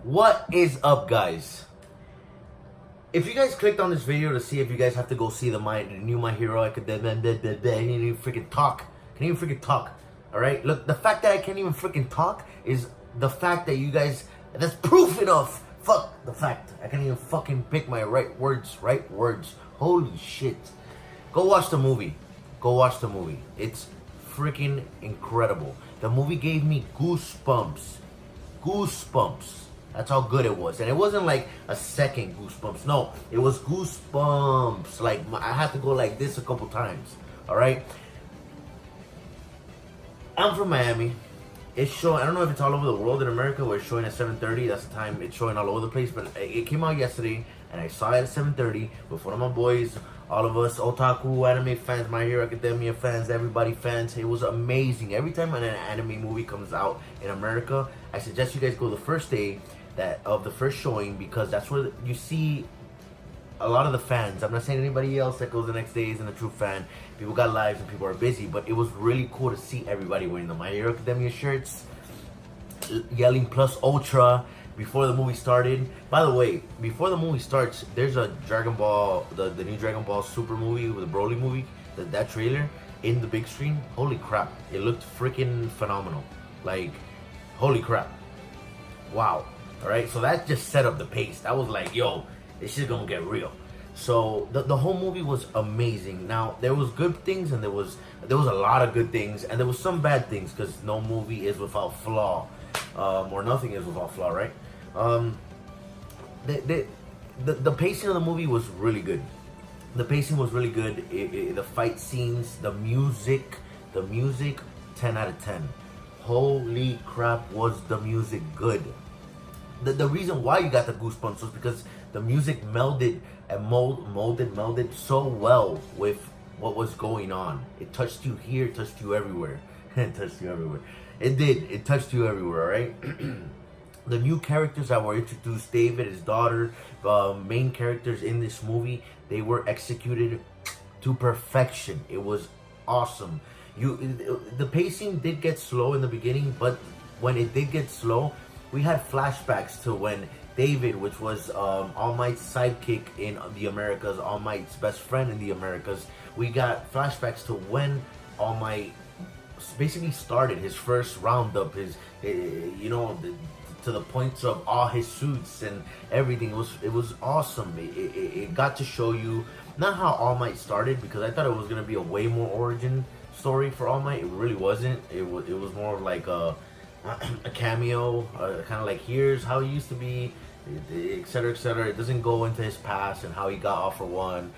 What is up, guys? If you guys clicked on this video to see if you guys have to go see the new My Hero Academia, can't even freaking talk. Can't even freaking talk. All right. Look, the fact that I can't even freaking talk is the fact that you guys. That's proof enough. Fuck the fact I can't even fucking pick my right words. Right words. Holy shit. Go watch the movie. Go watch the movie. It's freaking incredible. The movie gave me goosebumps. Goosebumps. That's how good it was. And it wasn't like a second goosebumps. No, it was goosebumps. Like, I had to go like this a couple times. Alright? I'm from Miami. It's showing, I don't know if it's all over the world in America where it's showing at 7:30. That's the time it's showing all over the place. But it came out yesterday and I saw it at 7:30 with one of my boys. All of us otaku anime fans, My Hero Academia fans, everybody fans. It was amazing. Every time an anime movie comes out in America, I suggest you guys go the first day of the first showing, because that's where you see a lot of the fans. I'm not saying anybody else that goes the next day isn't a true fan. People got lives and people are busy, but it was really cool to see everybody wearing the My Hero Academia shirts, yelling plus ultra before the movie started. By the way, before the movie starts, there's a Dragon Ball, the new Dragon Ball Super movie with the Broly movie, that trailer in the big screen. Holy crap, it looked freaking phenomenal. Like, holy crap. Wow. Alright, so that just set up the pace. That was like, yo, this shit's gonna get real. So the whole movie was amazing. Now, there was good things and there was a lot of good things, and there was some bad things, because no movie is without flaw. Or nothing is without flaw, right? The pacing of the movie was really good. The pacing was really good. The fight scenes, the music, 10 out of 10. Holy crap, was the music good. The reason why you got the goosebumps was because the music melded and melded so well with what was going on. It touched you here, touched you everywhere. It touched you everywhere. It did. It touched you everywhere, right? The new characters that were introduced, David, his daughter, main characters in this movie, they were executed to perfection. It was awesome. The pacing did get slow in the beginning, but when it did get slow, we had flashbacks to when David, which was All Might's sidekick in the Americas, All Might's best friend in the Americas, we got flashbacks to when All Might basically started his first roundup, to the points of all his suits and everything. It was awesome. It got to show you not how All Might started, because I thought it was gonna be a way more origin story for All Might. It really wasn't. It was more of like a cameo, kind of like, here's how he used to be, etc., etc. It doesn't go into his past and how he got all for one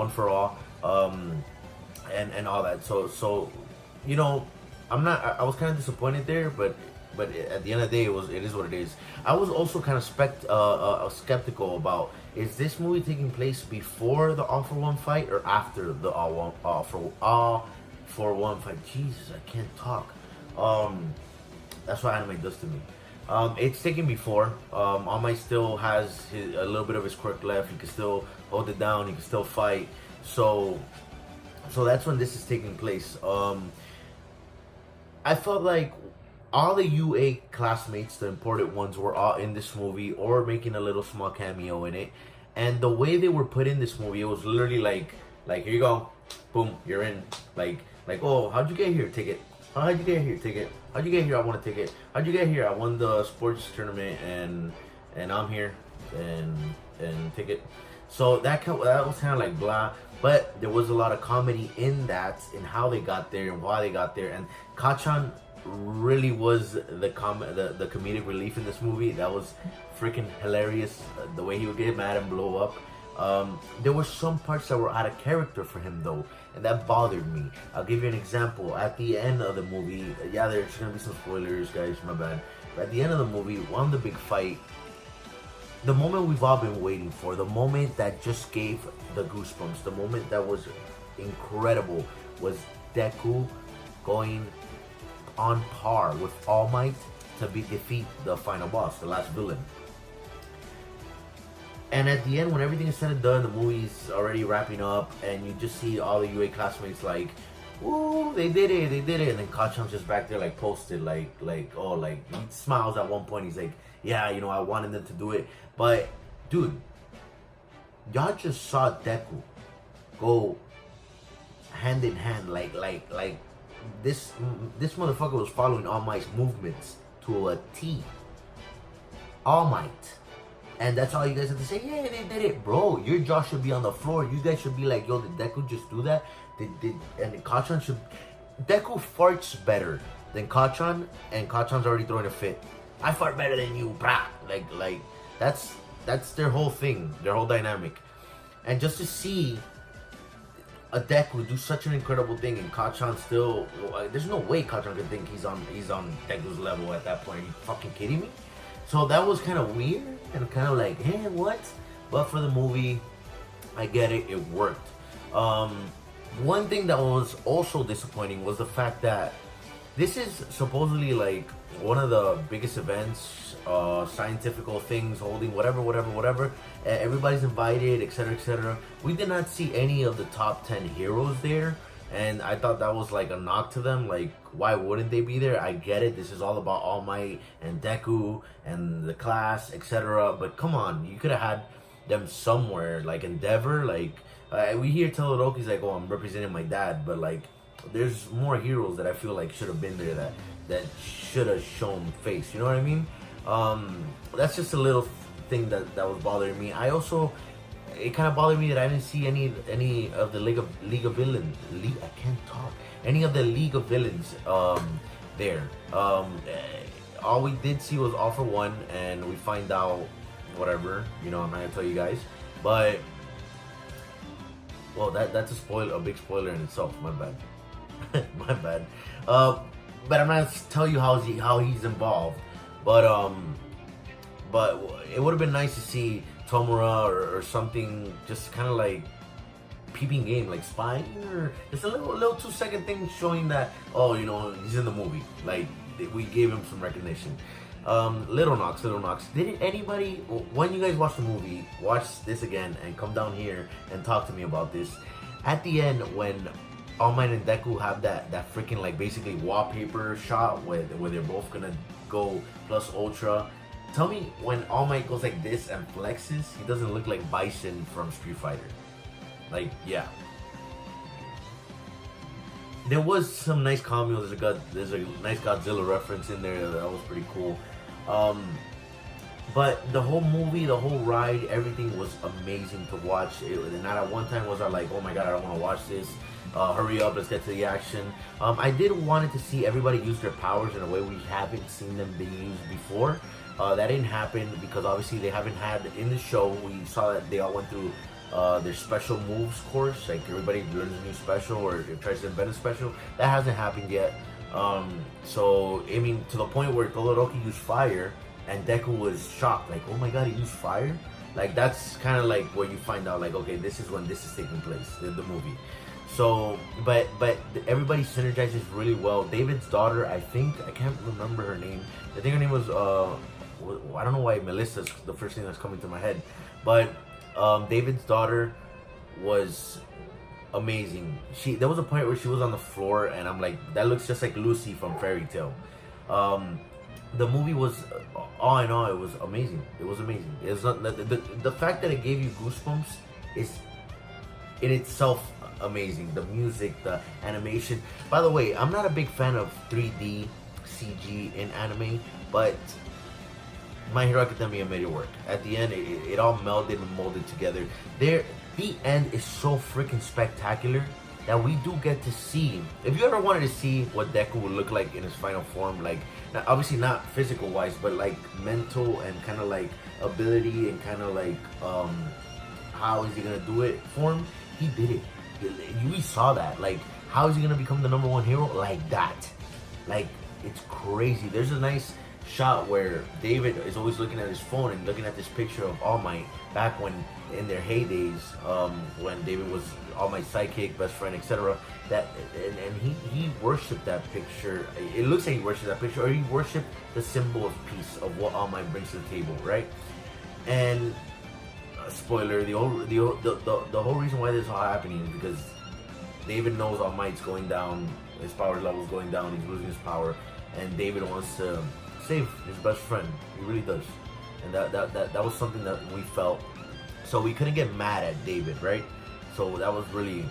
for all, and all that. So I was kind of disappointed there, but at the end of the day, it is what it is. I was also kind of skeptical about, is this movie taking place before the All for One fight or after the All for One fight? Jesus, I can't talk. That's what anime does to me. It's taken before. All Might still has a little bit of his quirk left. He can still hold it down. He can still fight. So that's when this is taking place. I felt like all the UA classmates, the important ones, were all in this movie or making a little small cameo in it. And the way they were put in this movie, it was literally like here you go, boom, you're in. Like, oh, how'd you get here? Ticket. How'd you get here? Ticket. How'd you get here? I want a ticket. How'd you get here? I won the sports tournament and I'm here and ticket. So that was kind of like blah, but there was a lot of comedy in that, in how they got there and why they got there. And Kacchan really was the comedic relief in this movie. That was freaking hilarious. The way he would get mad and blow up. There were some parts that were out of character for him though, and that bothered me. I'll give you an example. At the end of the movie, yeah, there's gonna be some spoilers, guys, my bad. But at the end of the movie, won the big fight, the moment we've all been waiting for, the moment that just gave the goosebumps, the moment that was incredible, was Deku going on par with All Might to defeat the final boss, the last villain. And at the end, when everything is said and done, the movie's already wrapping up, and you just see all the UA classmates like ooh, they did it. And then Kachan's just back there like posted, like oh, like he smiles at one point. He's like, yeah, you know, I wanted them to do it, but dude, y'all just saw Deku go hand in hand, like this motherfucker was following All Might's movements to a T. All Might. And that's all you guys have to say. Yeah, they did it, bro. Your jaw should be on the floor. You guys should be like, yo, did Deku just do that? And Kachan should. Deku farts better than Kachan, and Kachan's already throwing a fit. I fart better than you, brah. Like that's their whole thing, their whole dynamic. And just to see a Deku do such an incredible thing, and Kachan still, there's no way Kachan could think he's on Deku's level at that point. Are you fucking kidding me? So that was kind of weird and kind of like, hey, what? But for the movie, I get it. It worked. One thing that was also disappointing was the fact that this is supposedly like one of the biggest events, scientific things, holding whatever. Everybody's invited, etc. We did not see any of the top 10 heroes there. And I thought that was like a knock to them. Like, why wouldn't they be there? I get it. This is all about All Might and Deku and the class, etc. But come on, you could have had them somewhere, like Endeavor. Like, we hear Todoroki's like, oh, I'm representing my dad. But like, there's more heroes that I feel like should have been there that should have shown face. You know what I mean? That's just a little thing that was bothering me. I also, it kind of bothered me that I didn't see any of the League of Villains. I can't talk. Any of the League of Villains there. All we did see was All For One, and we find out whatever. You know, I'm not gonna tell you guys, but well, that's a big spoiler in itself. My bad, my bad. But I'm not gonna tell you how he's involved. But it would have been nice to see Tomura or something, just kind of like peeping game, like spying, or just a little 2-second thing showing that, oh, you know, he's in the movie. Like, we gave him some recognition. Little Nox. Did anybody, when you guys watch the movie, watch this again and come down here and talk to me about this. At the end, when All Might and Deku have that freaking like basically wallpaper shot where they're both gonna go plus ultra. Tell me, when All Might goes like this and flexes, he doesn't look like Bison from Street Fighter. Like, yeah. There was some nice cameos. There's a nice Godzilla reference in there that was pretty cool. But the whole movie, the whole ride, everything was amazing to watch. Not at one time was I like, oh my god, I don't want to watch this. Hurry up, let's get to the action. I did wanted to see everybody use their powers in a way we haven't seen them being used before. That didn't happen because obviously they haven't had, in the show, we saw that they all went through their special moves course. Like, everybody learns a new special or tries to invent a special. That hasn't happened yet. So, I mean, to the point where Todoroki used fire and Deku was shocked. Like, oh my god, he used fire? Like, that's kind of like where you find out, like, okay, this is when this is taking place, the movie. So, but everybody synergizes really well. David's daughter, I can't remember her name. I think her name was, I don't know why Melissa's the first thing that's coming to my head. But David's daughter was amazing. There was a point where she was on the floor, and I'm like, that looks just like Lucy from Fairy Tail. The movie was, all in all, it was amazing. It was amazing. It was not, the fact that it gave you goosebumps is in itself amazing. The music, the animation. By the way, I'm not a big fan of 3D CG in anime, but My Hero Academia made it work. At the end, it all melded and molded together. The end is so freaking spectacular that we do get to see. If you ever wanted to see what Deku would look like in his final form, like, obviously not physical wise, but like mental and kind of like ability and kind of like how is he gonna do it form, he did it. We saw that. Like, how is he gonna become the #1 hero like that? Like, it's crazy. There's a nice shot where David is always looking at his phone and looking at this picture of All Might back when in their heydays, when David was All Might's sidekick, best friend, etc. That and he worshipped that picture. It looks like he worshipped that picture, or he worshipped the symbol of peace of what All Might brings to the table, right? And spoiler: the whole reason why this is all happening is because David knows All Might's going down, his power level's going down, he's losing his power, and David wants to save his best friend. He really does. And that was something that we felt. So we couldn't get mad at David, right? So that was really,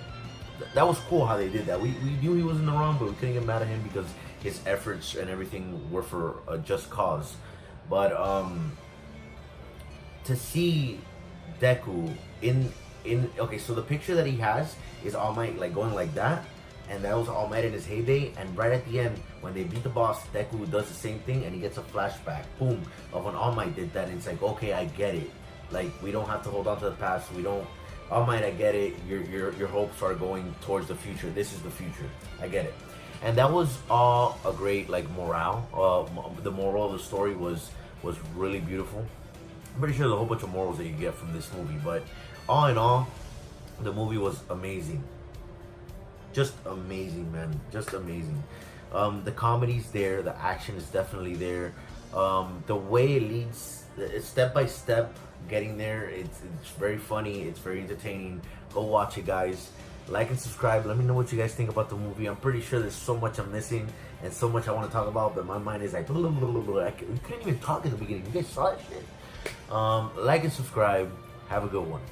that was cool how they did that. We knew he was in the wrong, but we couldn't get mad at him because his efforts and everything were for a just cause. But to see Deku in okay, so the picture that he has is All Might like going like that, and that was All Might in his heyday. And right at the end, when they beat the boss, Deku does the same thing, and he gets a flashback, boom, of when All Might did that. And it's like, okay, I get it. Like, we don't have to hold on to the past. We don't. All Might, I get it. Your hopes are going towards the future. This is the future. I get it. And that was all a great like morale. The moral of the story was really beautiful. I'm pretty sure there's a whole bunch of morals that you get from this movie, but all in all, the movie was amazing. Just amazing, man. Just amazing. The comedy's there. The action is definitely there. The way it leads, it's step by step getting there. It's very funny. It's very entertaining. Go watch it, guys. Like and subscribe. Let me know what you guys think about the movie. I'm pretty sure there's so much I'm missing and so much I want to talk about, but my mind is like, blah, blah, blah, blah. We couldn't even talk at the beginning. You guys saw that shit. Like and subscribe. Have a good one.